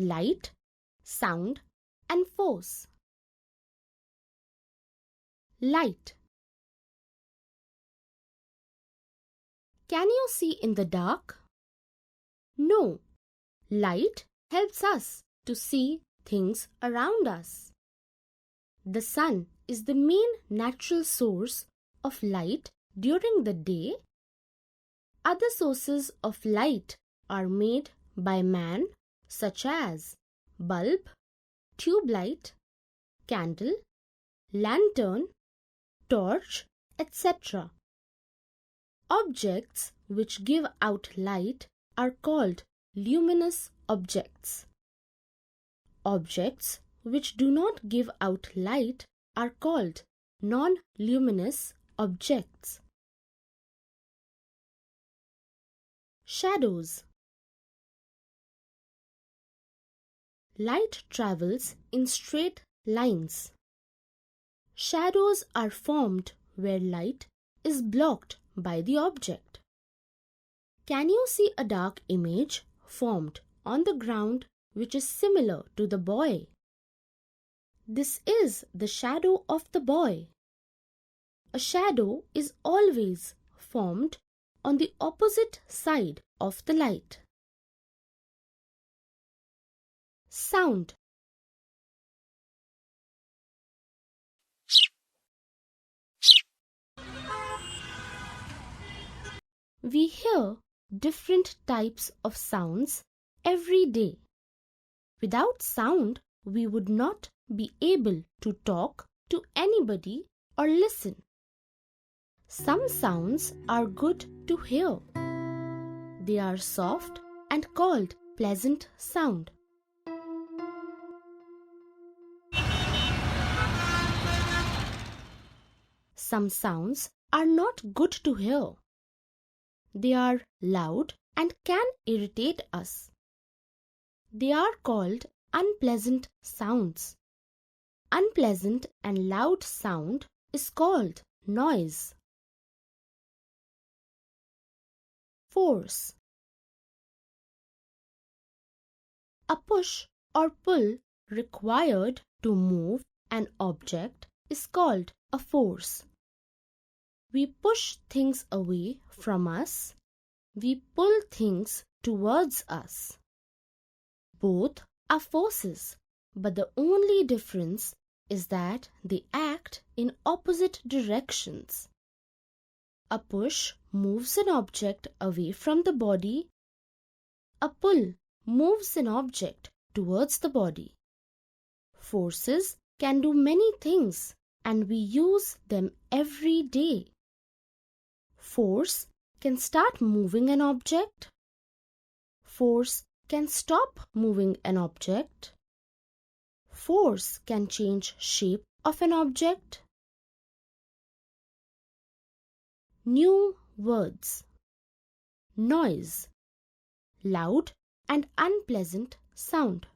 light, sound, and force. Light. Can you see in the dark? No. Light helps us to see things around us. The sun is the main natural source of light during the day. Other sources of light are made by man, such as bulb, tube light, candle, lantern, torch, etc. Objects which give out light are called luminous objects. Objects which do not give out light are called non-luminous objects. Shadows. Light travels in straight lines. Shadows are formed where light is blocked by the object. Can you see a dark image formed on the ground which is similar to the boy? This is the shadow of the boy. A shadow is always formed on the opposite side of the light. Sound. We hear different types of sounds every day. Without sound, we would not be able to talk to anybody or listen. Some sounds are good to hear. They are soft and called pleasant sound. Some sounds are not good to hear. They are loud and can irritate us. They are called unpleasant sounds. Unpleasant and loud sound is called noise. Force. A push or pull required to move an object is called a force. We push things away from us. We pull things towards us. Both are forces, but the only difference is that they act in opposite directions. A push moves an object away from the body. A pull moves an object towards the body. Forces can do many things, and we use them every day. Force can start moving an object. Force can stop moving an object. Force can change shape of an object. New words. Noise. Loud and unpleasant sound.